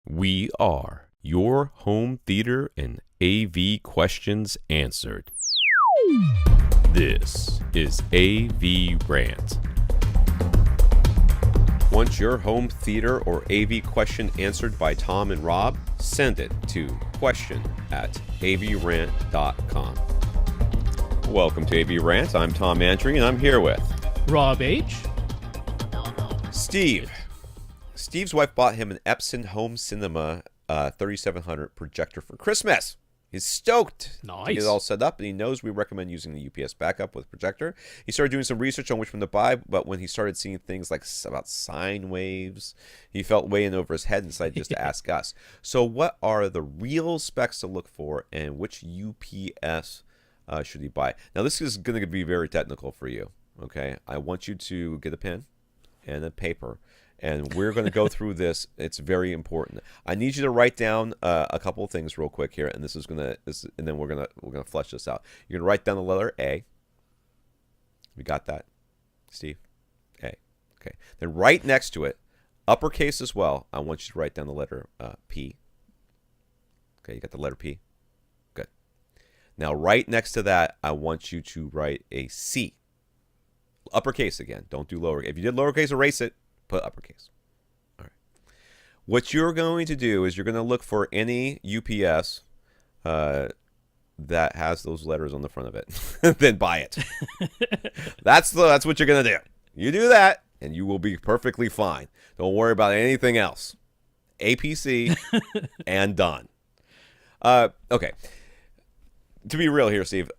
We are your home theater and AV questions answered. This is AVRant. Want your home theater or AV question answered by Tom and Rob? Send it to question@avrant.com. Welcome to AVRant. I'm Tom Andry, and I'm here with Rob H. Steve. Steve's wife bought him an Epson Home Cinema 3700 projector for Christmas. He's stoked to get it all set up, and he knows we recommend using the UPS backup with projector. He started doing some research on which one to buy, but when he started seeing things like about sine waves, he felt way in over his head and decided just to ask us. So what are the real specs to look for, and which UPS should he buy? Now, this is going to be very technical for you, okay? I want you to get a pen and a paper, and we're going to go through this. It's very important. I need you to write down a couple of things real quick here, and and then we're gonna flesh this out. You're gonna write down the letter A. We got that, Steve? A. Okay. Then right next to it, uppercase as well. I want you to write down the letter P. Okay, you got the letter P. Good. Now right next to that, I want you to write a C. Uppercase again. Don't do lowercase. If you did lowercase, erase it. Put uppercase. All right. What you're going to do is you're going to look for any UPS that has those letters on the front of it. Then buy it. That's what you're going to do. You do that, and you will be perfectly fine. Don't worry about anything else. APC and done. Okay. To be real here, Steve,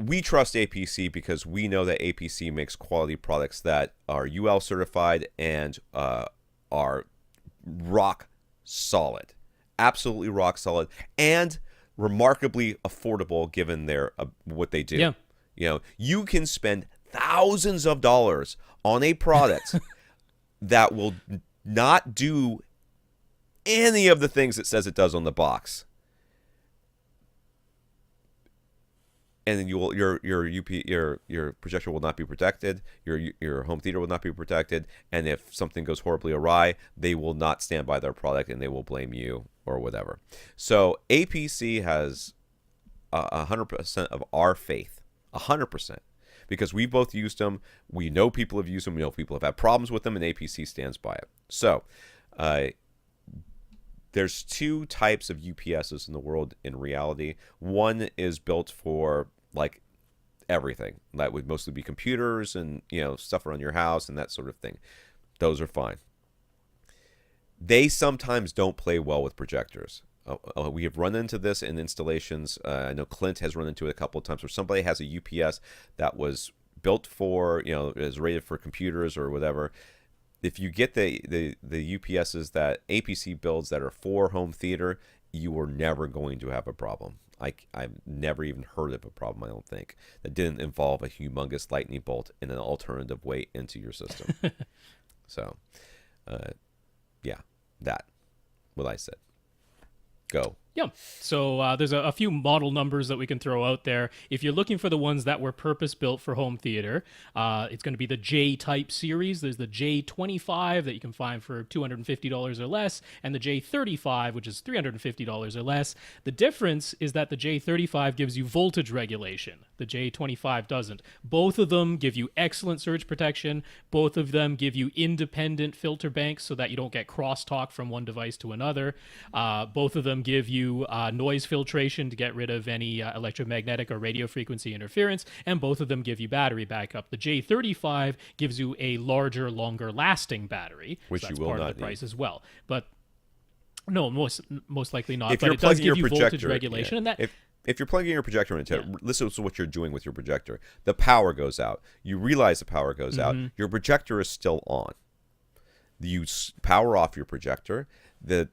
we trust APC because we know that APC makes quality products that are UL certified and are rock solid, absolutely rock solid, and remarkably affordable given their what they do. Yeah. You know, you can spend thousands of dollars on a product that will not do any of the things it says it does on the box. And then your projector will not be protected. Your home theater will not be protected. And if something goes horribly awry, they will not stand by their product and they will blame you or whatever. So APC has 100% of our faith, 100%, because we both used them. We know people have used them. We know people have had problems with them, and APC stands by it. So there's two types of UPSs in the world in reality. One is built for like everything. That would mostly be computers and, you know, stuff around your house and that sort of thing. Those are fine. They sometimes don't play well with projectors. We have run into this in installations. I know Clint has run into it a couple of times where somebody has a UPS that was built for, you know, is rated for computers or whatever. If you get the UPSs that APC builds that are for home theater, you are never going to have a problem. I've never even heard of a problem, I don't think, that didn't involve a humongous lightning bolt in an alternative way into your system. So, yeah, that, what I said. Go. Yeah, so there's a few model numbers that we can throw out there. If you're looking for the ones that were purpose-built for home theater, it's going to be the J-type series. There's the J25 that you can find for $250 or less, and the J35, which is $350 or less. The difference is that the J35 gives you voltage regulation. The J25 doesn't. Both of them give you excellent surge protection. Both of them give you independent filter banks so that you don't get crosstalk from one device to another. Both of them give you noise filtration to get rid of any electromagnetic or radio frequency interference, and both of them give you battery backup. The J35 gives you a larger, longer lasting battery, which so that's you will part not of the price need. as well. But no, most likely not. If but you're it does plugging give your you voltage projector, regulation, yeah. and that. If you're plugging your projector into it, listen to what you're doing with your projector. The power goes out. You realize the power goes out. Your projector is still on. You power off your projector. The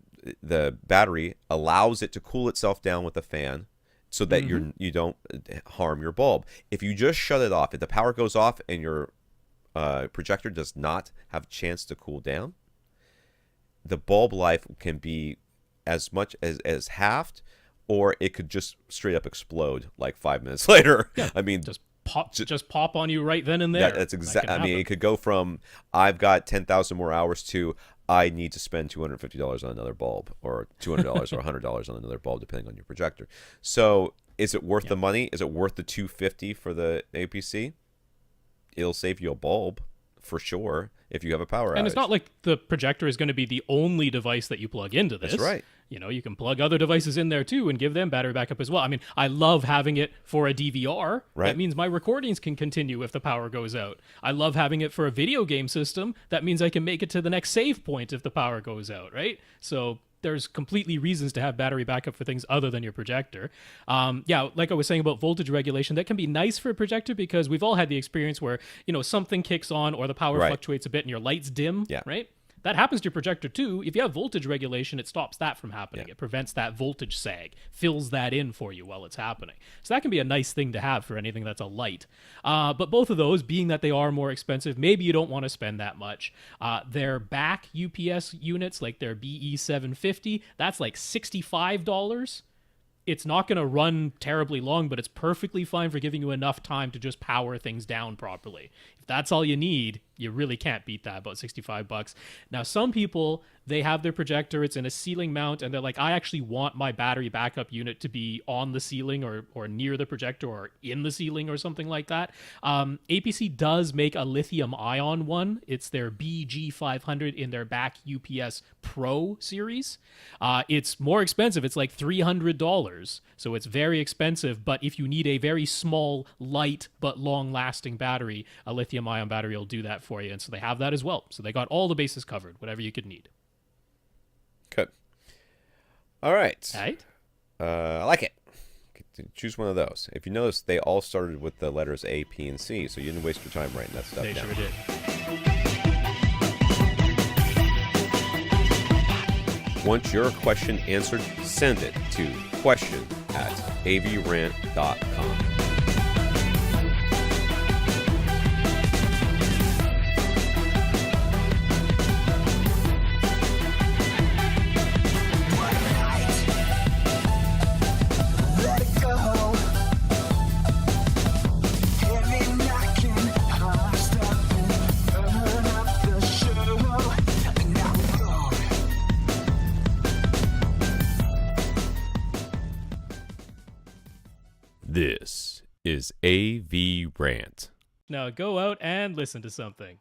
battery allows it to cool itself down with a fan so that you don't harm your bulb. If you just shut it off, if the power goes off and your projector does not have a chance to cool down, the bulb life can be as much as halved, or it could just straight up explode like 5 minutes later. Yeah. I mean, just pop on you right then and there. That's exactly. I mean, it could go from I've got 10,000 more hours to I need to spend $250 on another bulb, or $200 or $100 on another bulb, depending on your projector. So is it worth the money? Is it worth the $250 for the APC? It'll save you a bulb for sure if you have a power outage. And it's not like the projector is going to be the only device that you plug into this. That's right. You know, you can plug other devices in there too and give them battery backup as well. I mean, I love having it for a DVR. Right. That means my recordings can continue if the power goes out. I love having it for a video game system. That means I can make it to the next save point if the power goes out, right? So there's completely reasons to have battery backup for things other than your projector. Yeah, like I was saying about voltage regulation, that can be nice for a projector because we've all had the experience where, you know, something kicks on or the power fluctuates a bit and your lights dim, right? That happens to your projector too. If you have voltage regulation, it stops that from happening. It prevents that voltage sag, fills that in for you while it's happening. So that can be a nice thing to have for anything that's a light. But both of those, being that they are more expensive, maybe you don't want to spend that much. Their Back-UPS units, like their BE750, that's like $65. It's not going to run terribly long, but it's perfectly fine for giving you enough time to just power things down properly. If that's all you need, you really can't beat that, about $65. Now, some people, they have their projector, it's in a ceiling mount, and they're like, I actually want my battery backup unit to be on the ceiling or near the projector or in the ceiling or something like that. APC does make a lithium-ion one. It's their BG500 in their Back-UPS Pro series. It's more expensive. It's like $300, so it's very expensive, but if you need a very small, light, but long-lasting battery, a lithium-ion battery will do that for you, and so they have that as well. So they got all the bases covered, whatever you could need. Good. All right. Right? I like it. Choose one of those. If you notice, they all started with the letters A, P, and C, so you didn't waste your time writing that stuff down. They sure did. Want your question answered? Send it to question@avrant.com. This is AVRant. Now go out and listen to something.